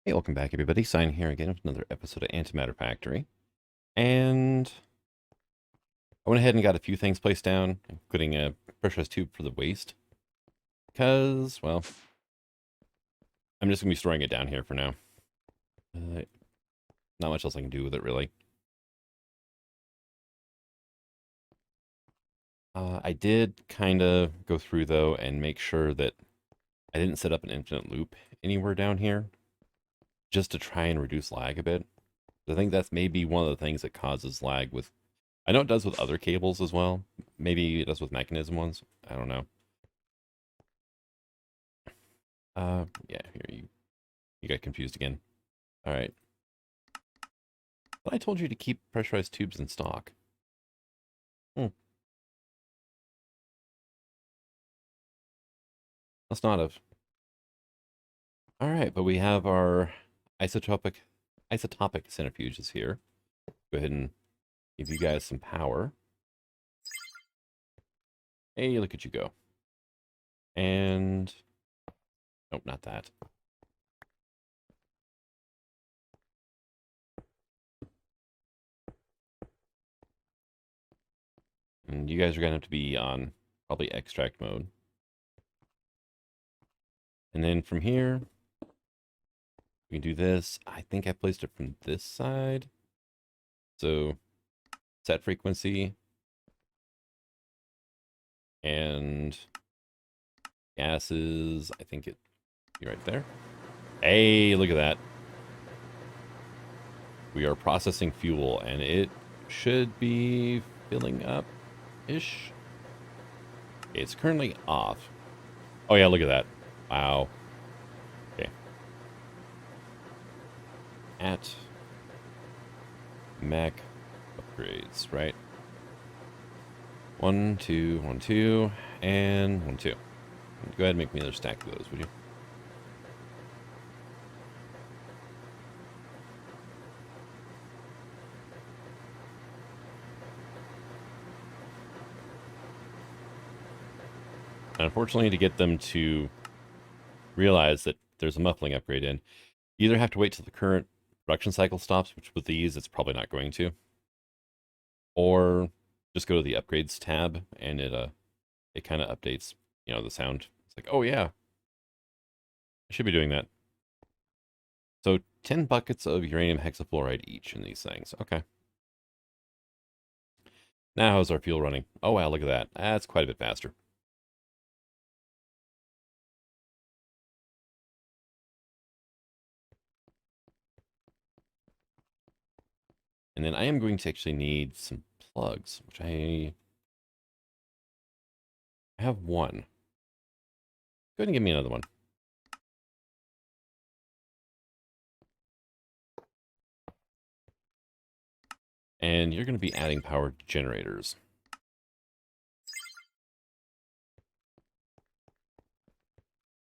Hey, welcome back, everybody. Sign here again with another episode of Antimatter Factory. And I went ahead and got a few things placed down, including a pressurized tube for the waste. Because, well, I'm just going to be storing it down here for now. Not much else I can do with it, really. I did kind of go through, though, and make sure that I didn't set up an infinite loop anywhere down here, just to try and reduce lag a bit. I think that's maybe one of the things that causes lag with... I know it does with other cables as well. Maybe it does with Mekanism ones. I don't know. Yeah, here you got confused again. All right. But I told you to keep pressurized tubes in stock. Hmm. Must not have. All right, but we have our isotopic centrifuges here. Go ahead and give you guys some power. Hey, look at you go. And nope, not that. And you guys are gonna have to be on probably extract mode. And then from here, we can do this. I think I placed it from this side. So set frequency and gases. I think it be right there. Hey, look at that. We are processing fuel and it should be filling up-ish. It's currently off. Oh yeah, look at that. Wow. Okay. At Mac upgrades, right? 1, 2, 1, 2, and 1, 2. Go ahead and make me another stack of those, would you? And unfortunately, to get them to realize that there's a muffling upgrade in, you either have to wait till the current production cycle stops, which with these, it's probably not going to, or just go to the upgrades tab and it kind of updates, the sound. It's like, oh yeah, I should be doing that. So 10 buckets of uranium hexafluoride each in these things. Okay. Now how's our fuel running? Oh wow, look at that. That's quite a bit faster. And then I am going to actually need some plugs, which I have one. Go ahead and give me another one. And you're going to be adding power generators.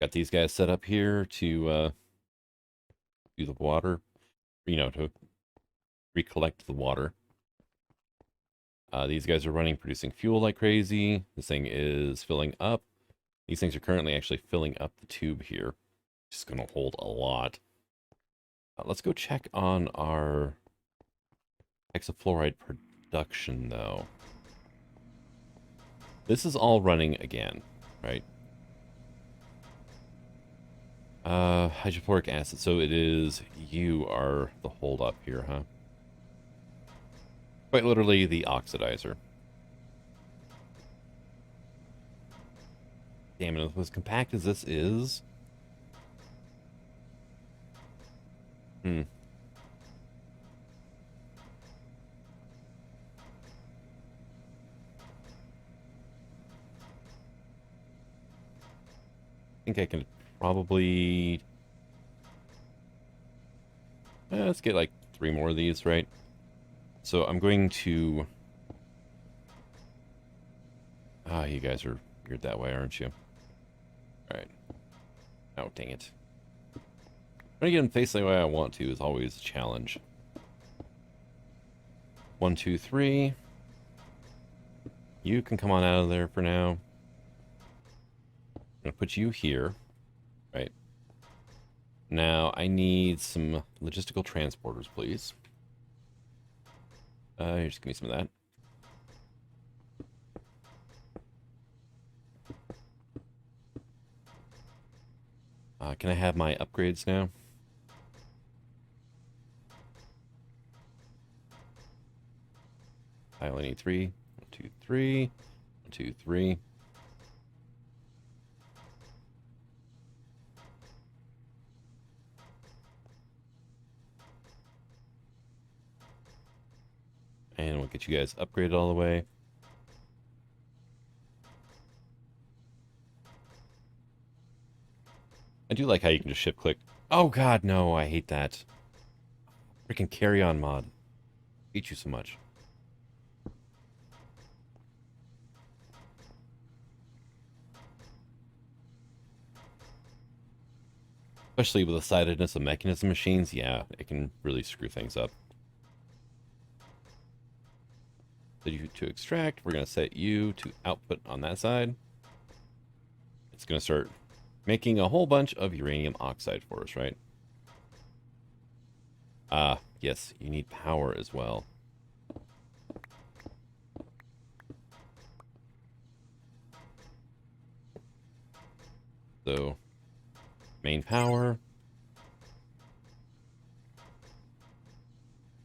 Got these guys set up here to do the water, to recollect the water. These guys are running, producing fuel like crazy. This thing is filling up. These things are currently actually filling up the tube here. Just going to hold a lot. Let's go check on our hexafluoride production, though. This is all running again, right? Hydrofluoric acid. So it is, you are the hold up here, huh? Quite literally the oxidizer. Damn it, as compact as this is. I think I can probably... let's get like 3 more of these, right? So I'm going to... you guys are weird that way, aren't you? Alright. Oh, dang it. Trying to get them facing the way I want to is always a challenge. 1, 2, 3. You can come on out of there for now. I'm going to put you here. Right. Now, I need some logistical transporters, please. Just give me some of that. Can I have my upgrades now? I only need 3. 1, 2, 3. 1, 2, 3. And we'll get you guys upgraded all the way. I do like how you can just shift click. Oh god, no, I hate that. Freaking carry on mod. I hate you so much. Especially with the sidedness of Mekanism machines, yeah, it can really screw things up. So you to extract, we're going to set you to output on that side. It's going to start making a whole bunch of uranium oxide for us, right? Yes, you need power as well. So, main power.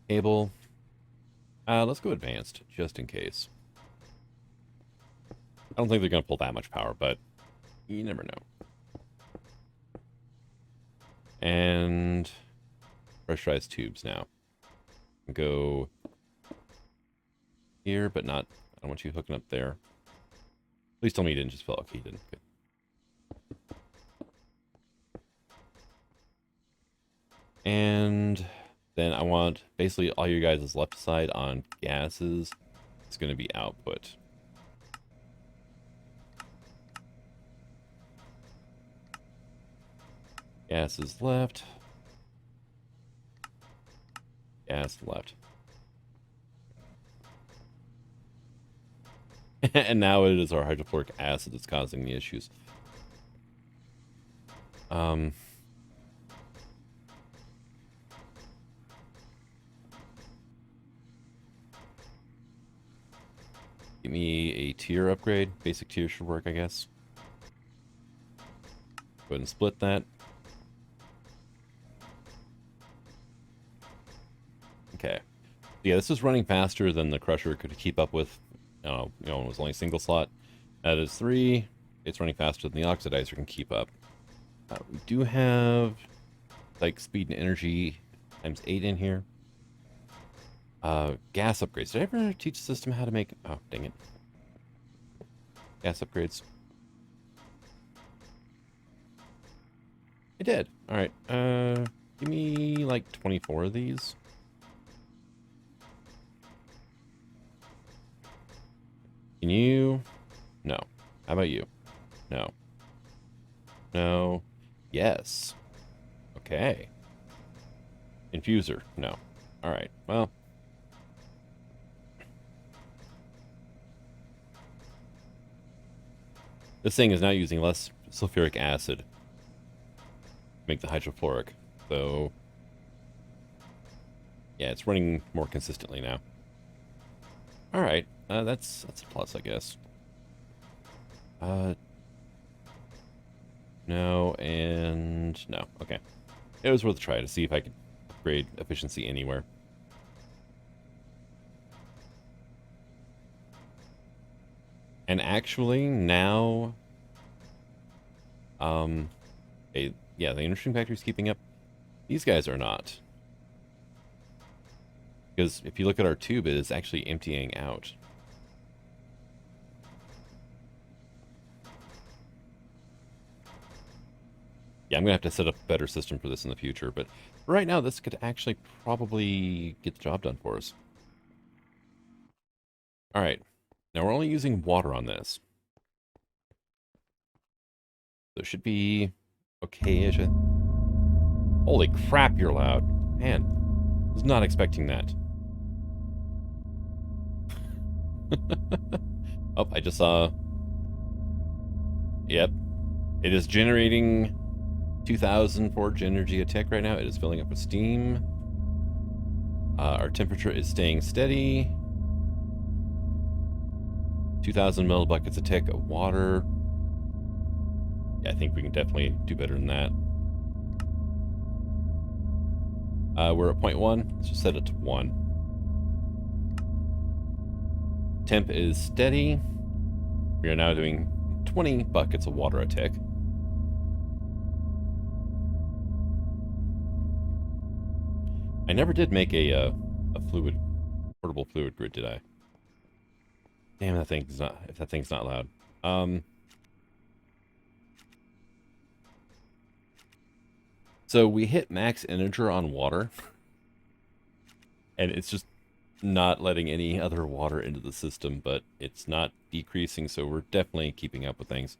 Cable. Let's go advanced, just in case. I don't think they're going to pull that much power, but you never know. And pressurized tubes now. Go here, but not... I don't want you hooking up there. Please tell me you didn't just fill... Okay, you didn't. Good. And then I want basically all you guys' left side on gases. It's going to be output. Gases left. Gas left. And now it is our hydrofluoric acid that's causing the issues. Give me a tier upgrade. Basic tier should work, I guess. Go ahead and split that. Okay. Yeah, this is running faster than the crusher could keep up with. You know, it was only a single slot. That is 3. It's running faster than the oxidizer can keep up. We do have like speed and energy times 8 in here. Gas upgrades. Did I ever teach the system how to make... Oh, dang it. Gas upgrades. I did. Alright. Give me like 24 of these. Can you... No. How about you? No. No. Yes. Okay. Infuser. No. Alright. Well... This thing is now using less sulfuric acid to make the hydrofluoric. So... Yeah, it's running more consistently now. Alright. That's a plus, I guess. No, and no. Okay. It was worth a try to see if I could upgrade efficiency anywhere. And actually, now... yeah, the Innerstream factory's keeping up. These guys are not. Because if you look at our tube, it is actually emptying out. Yeah, I'm going to have to set up a better system for this in the future, but right now this could actually probably get the job done for us. Alright, now we're only using water on this. So it should be okay-ish. Holy crap, you're loud. Man, I was not expecting that. Oh, I just saw... Yep. It is generating 2,000 forge energy a tick right now. It is filling up with steam. Our temperature is staying steady. 2,000 millibuckets a tick of water. Yeah, I think we can definitely do better than that. We're at 0.1. Let's just set it to 1. Temp is steady. We are now doing 20 buckets of water a tick. I never did make a portable fluid grid, did I? Damn, if that thing's not loud. So we hit max integer on water, and it's just not letting any other water into the system, but it's not decreasing, so we're definitely keeping up with things.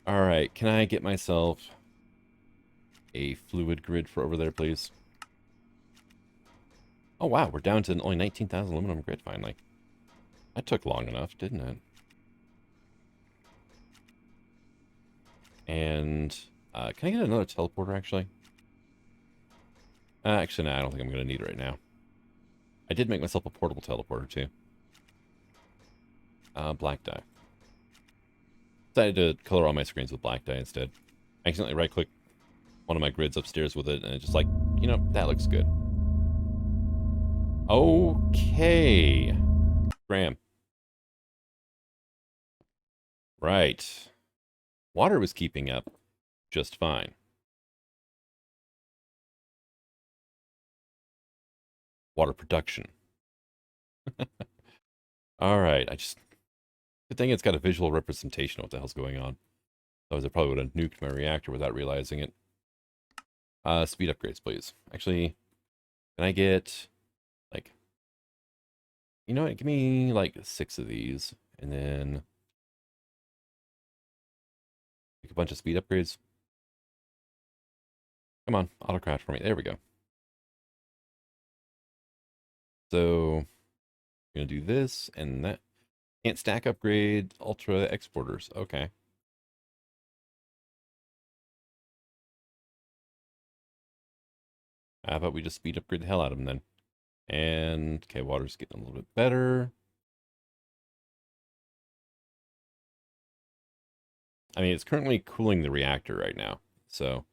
All right, can I get myself a fluid grid for over there, please? Oh, wow, we're down to only 19,000 aluminum grid, finally. That took long enough, didn't it? And can I get another teleporter, actually? Actually, no, I don't think I'm going to need it right now. I did make myself a portable teleporter, too. Black dye. Decided to color all my screens with black dye instead. I accidentally right-click one of my grids upstairs with it, and it's just like, you know, that looks good. Okay. Graham. Right. Water was keeping up just fine. Water production. All right. Good thing it's got a visual representation of what the hell's going on. Otherwise, I probably would have nuked my reactor without realizing it. Speed upgrades, please. Actually, can I get, like, you know what? Give me, like, 6 of these, and then make a bunch of speed upgrades. Come on, autocraft for me. There we go. So, I'm going to do this and that. Can't stack upgrade ultra exporters. Okay. How about we just speed upgrade the hell out of them then? And, okay, water's getting a little bit better. I mean, it's currently cooling the reactor right now, so.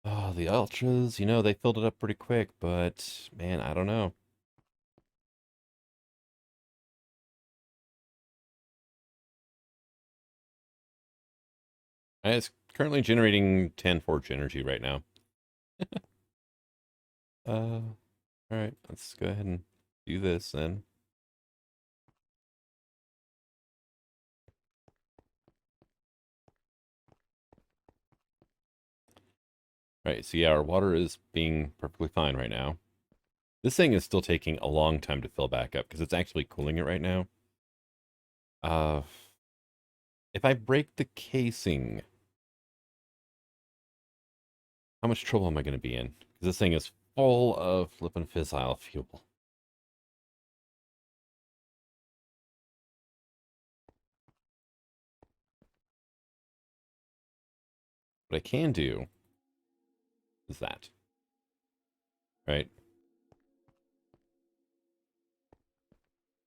Oh, the ultras, you know, they filled it up pretty quick, but, man, I don't know. It's currently generating 10 forge energy right now. All right, let's go ahead and do this then. All right, so yeah, our water is being perfectly fine right now. This thing is still taking a long time to fill back up because it's actually cooling it right now. If I break the casing, how much trouble am I going to be in? Because this thing is full of flippin' fissile fuel. What I can do is that. Right?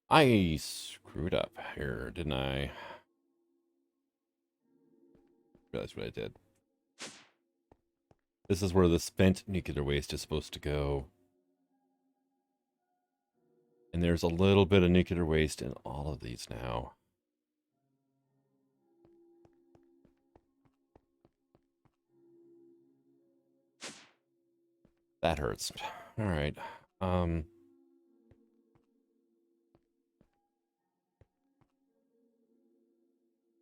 I screwed up here, didn't I? Realize what I did. This is where the spent nuclear waste is supposed to go. And there's a little bit of nuclear waste in all of these now. That hurts. All right.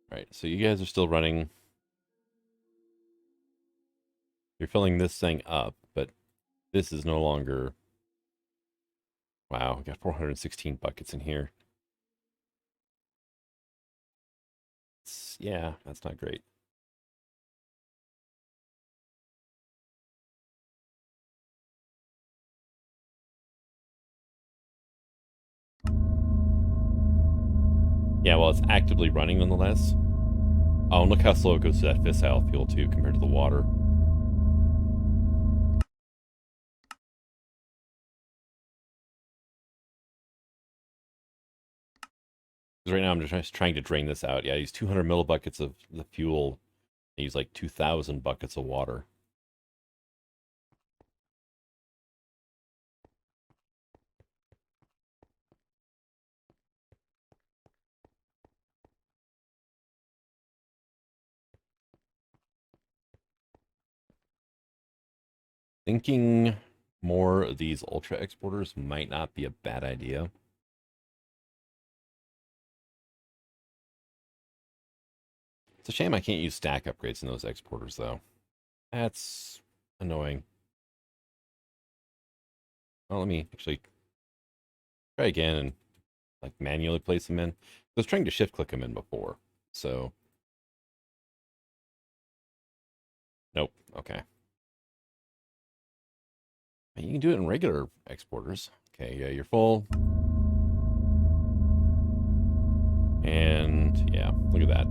Right, so you guys are still running. You're filling this thing up, but this is no longer. Wow, we got 416 buckets in here. Yeah, that's not great. Yeah, well, it's actively running nonetheless. Oh, and look how slow it goes to that fissile fuel, too, compared to the water. Because right now I'm just trying to drain this out. Yeah, I use 200 millibuckets of the fuel. I use like 2,000 buckets of water. Thinking more of these ultra exporters might not be a bad idea. It's a shame I can't use stack upgrades in those exporters, though. That's annoying. Well, let me actually try again and like manually place them in. I was trying to shift click them in before, so nope. Okay, you can do it in regular exporters. Okay, yeah, you're full, and yeah, look at that.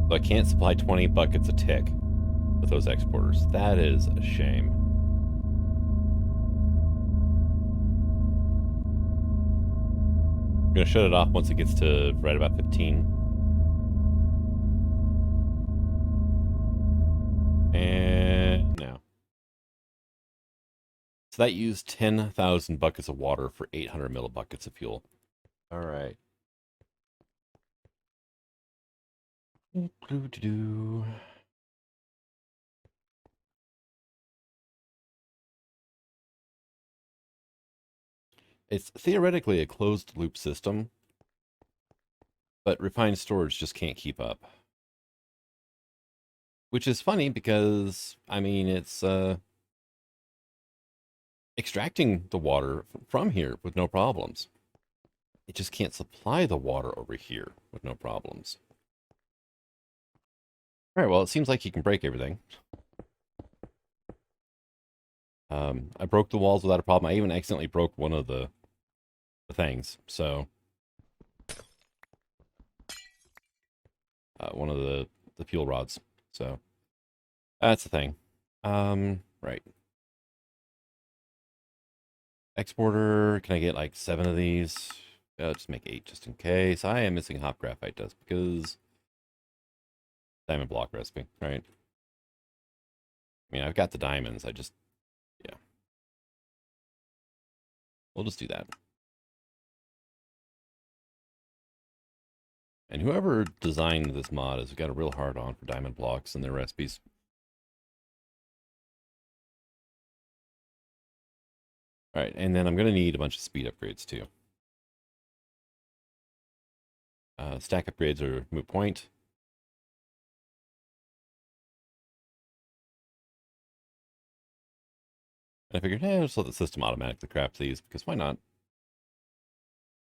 So I can't supply 20 buckets a tick with those exporters. That is a shame. I'm going to shut it off once it gets to right about 15. And now. So that used 10,000 buckets of water for 800 millibuckets of fuel. All right. It's theoretically a closed loop system, but refined storage just can't keep up. Which is funny because, I mean, it's extracting the water from here with no problems. It just can't supply the water over here with no problems. All right, well, it seems like you can break everything. I broke the walls without a problem. I even accidentally broke one of the things, so one of the fuel rods. So that's the thing. Right. Exporter, can I get like 7 of these? Just make 8 just in case. I am missing hop graphite dust because diamond block recipe, right? I mean, I've got the diamonds. I just, yeah. We'll just do that. And whoever designed this mod has got a real hard on for diamond blocks and their recipes. All right, and then I'm going to need a bunch of speed upgrades too. Stack upgrades are moot point. And I figured, just let the system automatically craft these, because why not?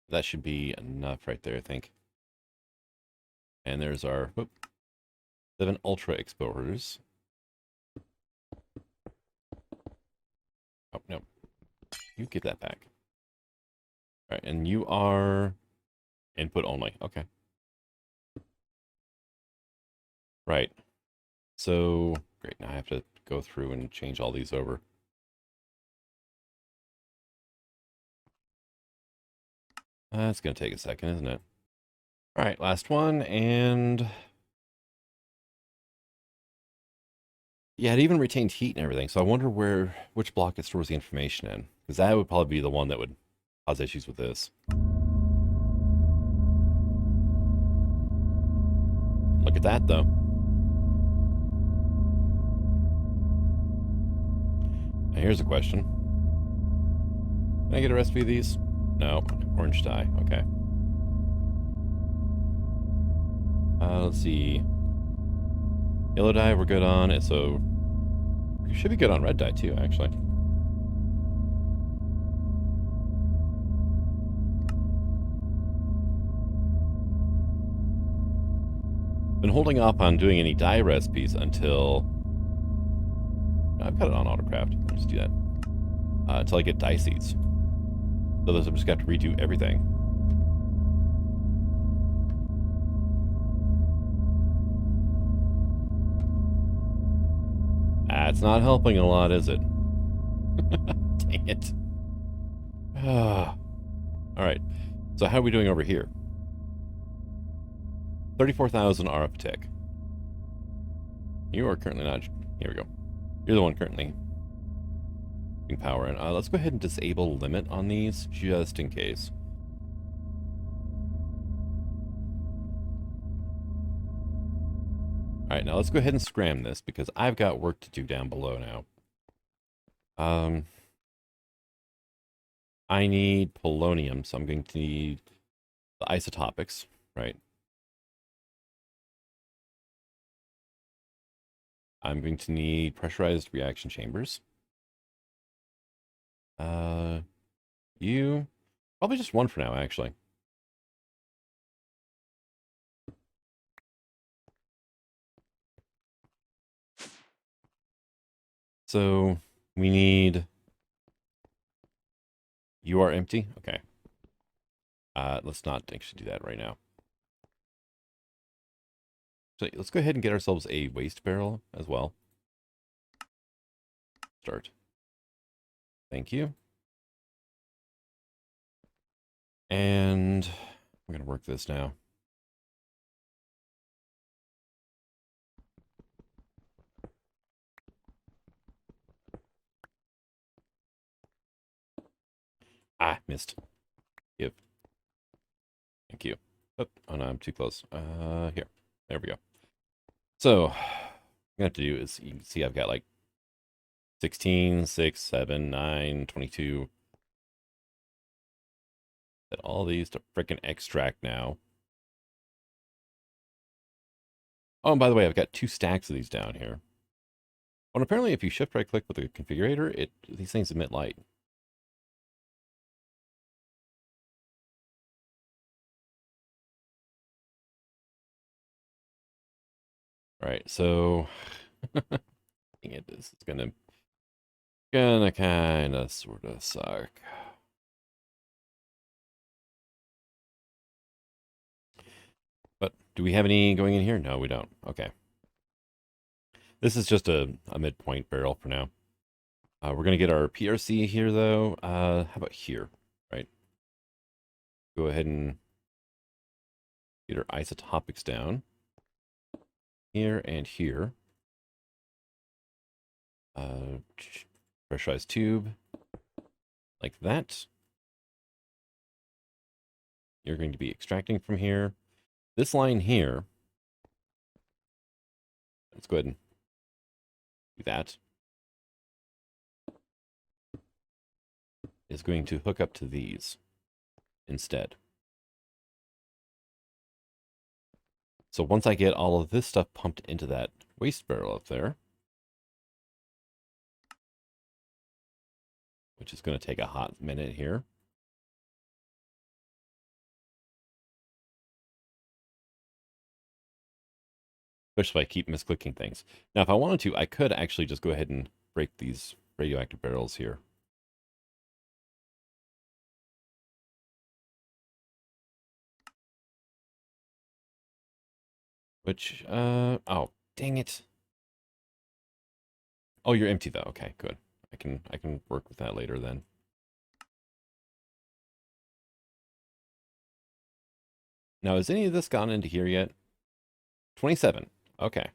That should be enough right there, I think. And there's our 7 ultra exporters. Oh, no. You give that back. All right, and you are input only. Okay. Right. So, great. Now I have to go through and change all these over. That's going to take a second, isn't it? All right, last one, and yeah, it even retained heat and everything. So I wonder which block it stores the information in, because that would probably be the one that would cause issues with this. Look at that, though. Now here's a question. Can I get a recipe of these? No. Orange dye. Okay. Let's see. Yellow dye we're good on. So you should be good on red dye too, actually. Been holding off on doing any dye recipes until... I've got it on autocraft. I'll just do that. Until I get dye seeds. So I've just got to redo everything. That's not helping a lot, is it? Dang it. Alright. So how are we doing over here? 34,000 RF tick. You are currently not... Here we go. You're the one currently putting power in. Let's go ahead and disable limit on these, just in case. Alright, now let's go ahead and scram this, because I've got work to do down below now. I need polonium, so I'm going to need the isotopics, right? I'm going to need pressurized reaction chambers. You... Probably just one for now, actually. So, we need... You are empty? Okay. Let's not actually do that right now. So let's go ahead and get ourselves a waste barrel as well. Start. Thank you. And I'm going to work this now. Ah, missed. Give. Thank you. Oh no, I'm too close. Here. There we go. So, what I'm going to have to do is, you can see I've got like 16, 6, 7, 9, 22. Set all these to frickin' extract now. Oh, and by the way, I've got 2 stacks of these down here. Oh, and apparently if you shift right click with the configurator, these things emit light. Right, so this is gonna kind of sort of suck. But do we have any going in here? No, we don't. Okay. This is just a midpoint barrel for now. We're gonna get our PRC here though. How about here? Right. Go ahead and get our isotopics down. Here and here. Pressurized tube. Like that. You're going to be extracting from here. This line here. Let's go ahead and do that. Is going to hook up to these instead. So once I get all of this stuff pumped into that waste barrel up there, which is going to take a hot minute here. Especially if I keep misclicking things. Now, if I wanted to, I could actually just go ahead and break these radioactive barrels here. Which, oh, dang it. Oh, you're empty though. Okay, good. I can work with that later then. Now, has any of this gone into here yet? 27. Okay.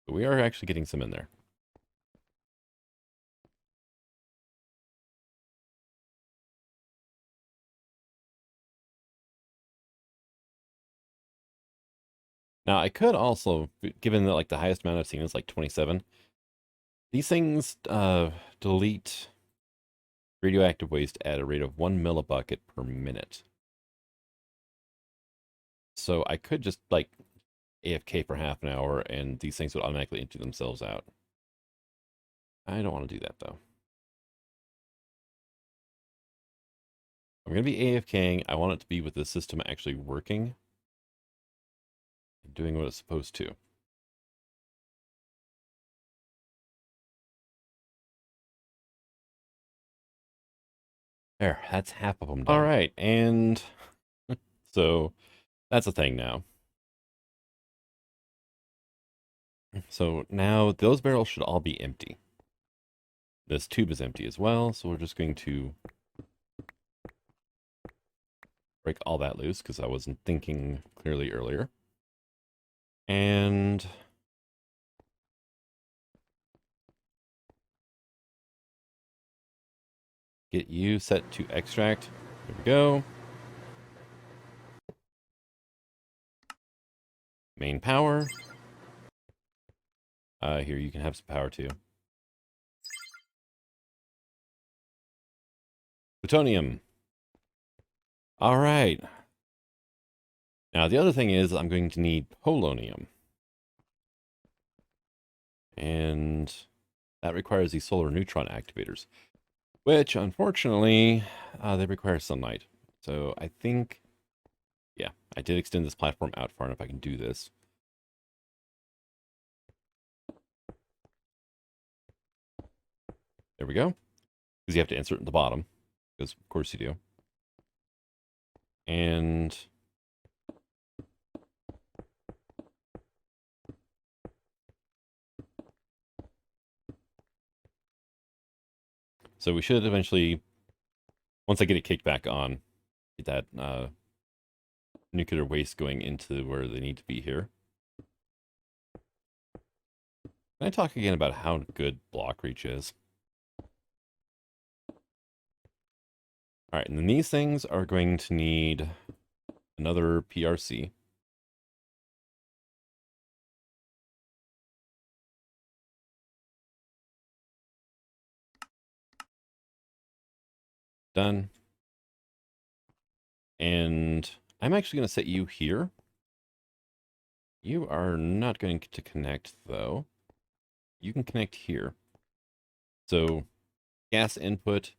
So we are actually getting some in there. Now, I could also, given that like the highest amount I've seen is like 27, these things delete radioactive waste at a rate of 1 millibucket per minute. So I could just like AFK for half an hour and these things would automatically empty themselves out. I don't want to do that though. I'm going to be AFKing. I want it to be with the system actually working. doing what it's supposed to. There, that's half of them done. All right, and so that's a thing now. So now those barrels should all be empty. This tube is empty as well, so we're just going to break all that loose because I wasn't thinking clearly earlier. And get you set to extract. There we go. Main power. Here, you can have some power too. Plutonium. All right. Now, the other thing is I'm going to need polonium. And that requires these solar neutron activators, which, unfortunately, they require sunlight. So I think, yeah, I did extend this platform out far enough I can do this. There we go. Because you have to insert at the bottom. Because, of course, you do. And so we should eventually, once I get it kicked back on, get that nuclear waste going into where they need to be here. Can I talk again about how good block reach is? All right, and then these things are going to need another PRC. Done. And I'm actually going to set you here. You are not going to connect, though. You can connect here. So gas input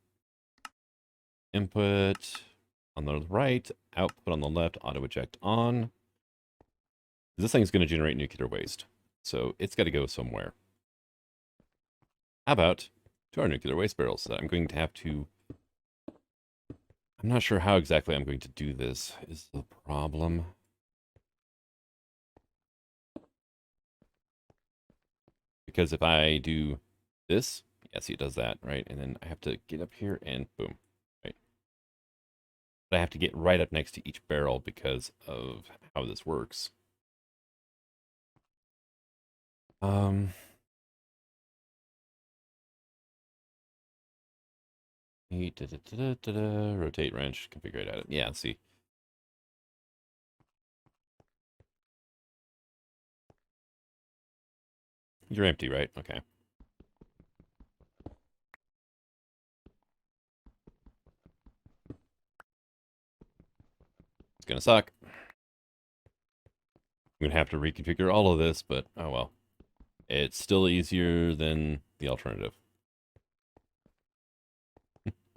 on the right, output on the left, auto eject on. This thing's going to generate nuclear waste, so it's got to go somewhere. How about to our nuclear waste barrels that I'm going to have to... I'm not sure how exactly I'm going to do this is the problem. Because if I do this, yeah, see, it does that, right? And then I have to get up here and boom, right? But I have to get right up next to each barrel because of how this works. Rotate wrench, configure it at it. Yeah, see. You're empty, right? Okay. It's gonna suck. I'm gonna have to reconfigure all of this, but oh well. It's still easier than the alternative.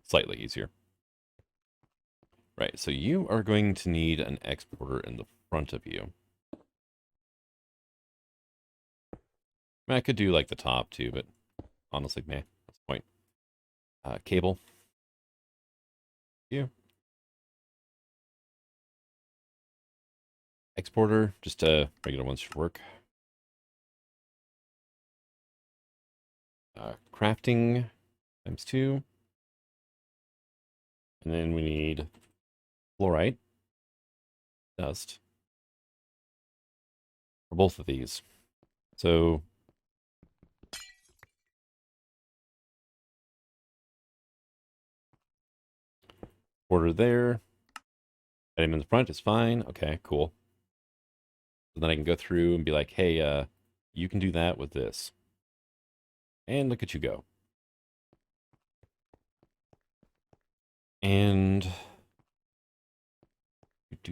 Slightly easier. Right, so you are going to need an exporter in the front of you. I mean, I could do like the top too, but honestly, meh, what's the point? Cable. You. Exporter, just regular ones should work. Crafting ×2. And then we need fluorite, dust, for both of these. So order there. Item in the front is fine. Okay, cool. So then I can go through and be like, hey, you can do that with this. And look at you go. And let's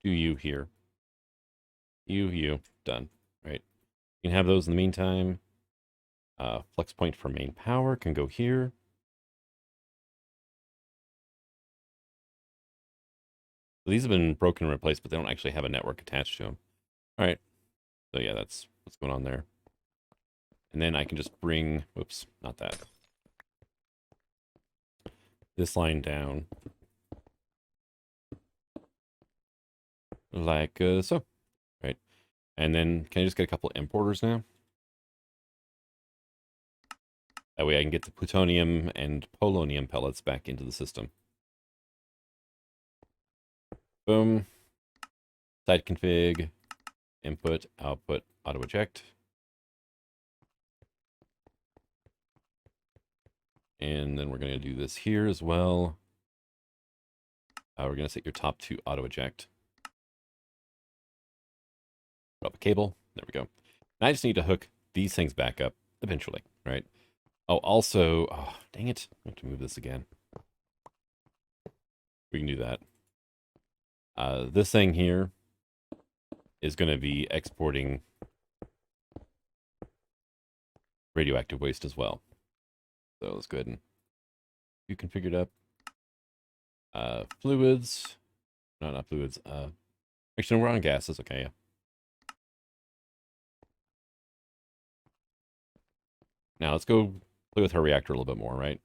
do you here. You, done. Right. You can have those in the meantime. Flex point for main power can go here. So these have been broken and replaced, but they don't actually have a network attached to them. All right. So yeah, that's what's going on there. And then I can just bring, whoops, not that. This line down. Like so. Right. And then can I just get a couple importers now? That way I can get the plutonium and polonium pellets back into the system. Boom. Side config, input, output, auto eject. And then we're going to do this here as well. We're going to set your top 2 auto eject. Drop a cable. There we go. And I just need to hook these things back up eventually, right? Oh, also, oh, dang it. I have to move this again. We can do that. This thing here is going to be exporting radioactive waste as well. So let's go ahead and you configured up. Fluids. No, not fluids. Actually, we're on gases. Okay, yeah. Now let's go play with her reactor a little bit more, right?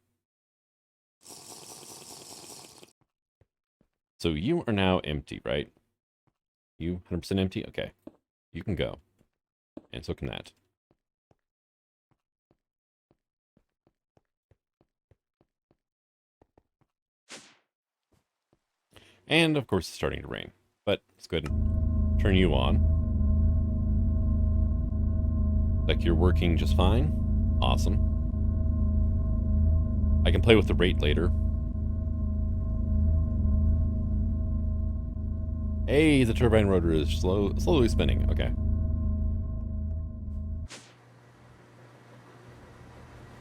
So you are now empty, right? You 100% empty? Okay. You can go. And so can that. And of course it's starting to rain. But let's go ahead and turn you on. Like you're working just fine. Awesome. I can play with the rate later. Hey, the turbine rotor is slowly spinning. Okay.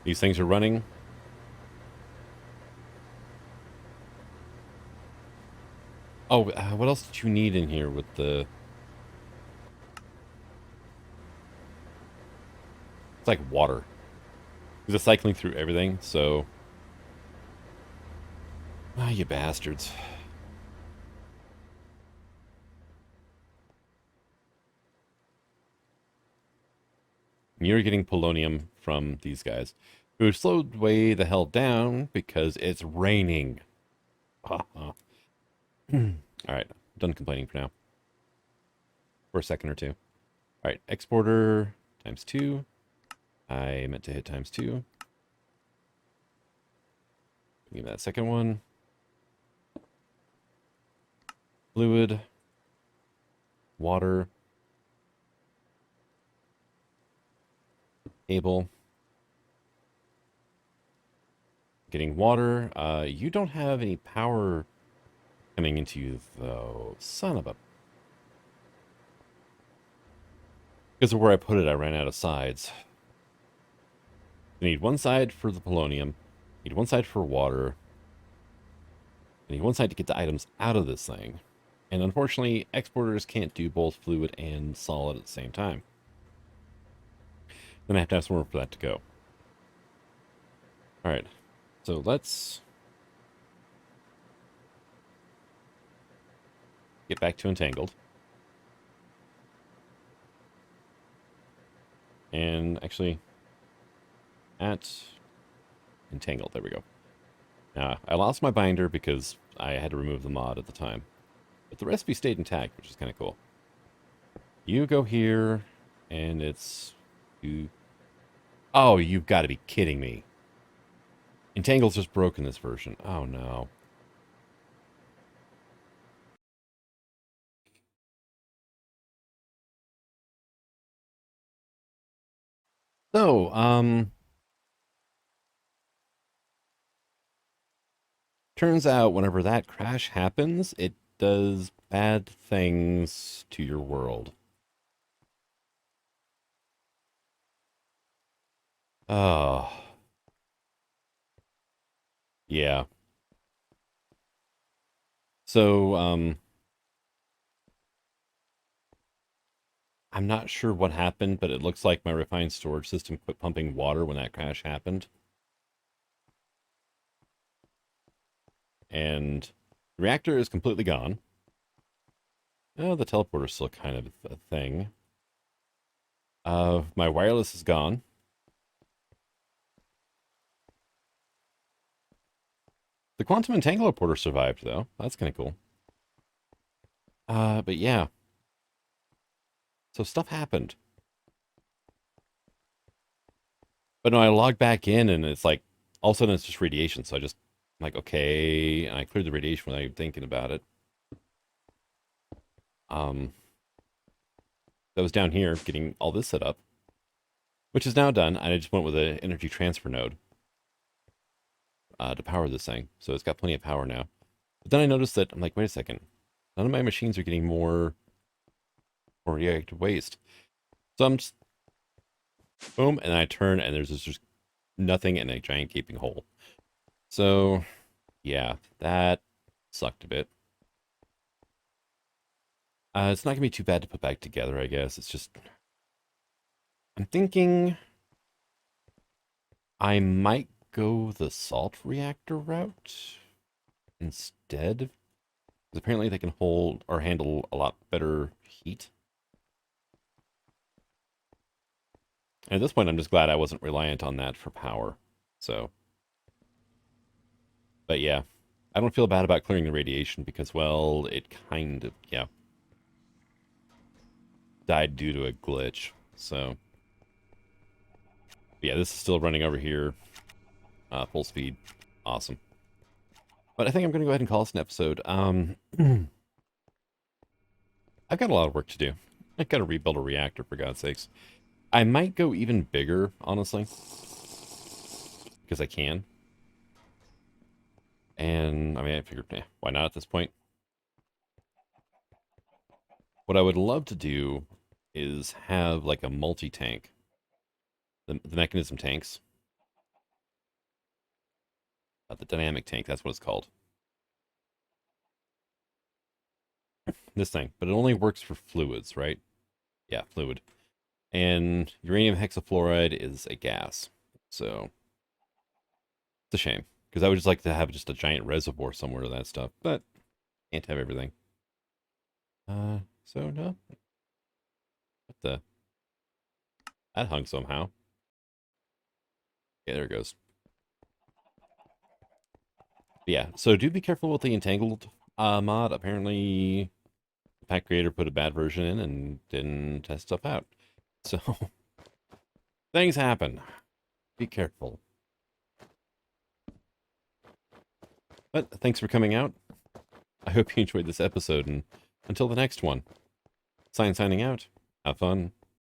These things are running. Oh, what else did you need in here with the... It's like water. It's cycling through everything, so... Ah, you bastards. You're getting polonium from these guys, who slowed way the hell down because it's raining. All right, done complaining for now. For a second or two. All right, exporter ×2. I meant to hit ×2. Give me that second one. Fluid. Water. Cable. Getting water. You don't have any power coming into you, though. Son of a... Because of where I put it, I ran out of sides. I need one side for the polonium. I need one side for water. I need one side to get the items out of this thing. And unfortunately, exporters can't do both fluid and solid at the same time. Then I have to have somewhere for that to go. Alright, so let's get back to Entangled. And actually, at Entangled, there we go. Now, I lost my binder because I had to remove the mod at the time. But the recipe stayed intact, which is kind of cool. You go here, and it's... Oh, you've got to be kidding me. Entangled's just broken this version. Oh, no. So, turns out whenever that crash happens, it does bad things to your world. Oh. Yeah. So, I'm not sure what happened, but it looks like my refined storage system quit pumping water when that crash happened. And the reactor is completely gone. Oh, the teleporter's still kind of a thing. My wireless is gone. The quantum entangler porter survived, though. That's kind of cool. But yeah. So stuff happened. But no, I logged back in, and it's like, all of a sudden it's just radiation. So I'm like, okay. And I cleared the radiation without even thinking about it. That was down here getting all this set up, which is now done. I just went with an energy transfer node to power this thing. So it's got plenty of power now. But then I noticed that I'm like, wait a second. None of my machines are getting more radioactive waste. So I'm just, boom, and I turn, and there's just nothing in a giant gaping hole. So, yeah, that sucked a bit. It's not going to be too bad to put back together, I guess. It's just, I'm thinking I might go the salt reactor route instead. Because apparently they can hold or handle a lot better heat. And at this point, I'm just glad I wasn't reliant on that for power. So, but yeah, I don't feel bad about clearing the radiation because, well, it kind of, yeah, died due to a glitch. So, yeah, this is still running over here, full speed. Awesome. But I think I'm going to go ahead and call this an episode. I've got a lot of work to do. I've got to rebuild a reactor, for God's sakes. I might go even bigger, honestly, because I can. And, I mean, I figured, why not at this point? What I would love to do is have, like, a multi-tank. The Mekanism tanks. The dynamic tank, that's what it's called. This thing. But it only works for fluids, right? Yeah, fluid. And uranium hexafluoride is a gas. So, it's a shame. Because I would just like to have just a giant reservoir somewhere of that stuff. But, can't have everything. So, no. What the? That hung somehow. Yeah, there it goes. But yeah, so do be careful with the entangled mod. Apparently, the pack creator put a bad version in and didn't test stuff out. So, things happen. Be careful. But thanks for coming out. I hope you enjoyed this episode, and until the next one, signing out. Have fun.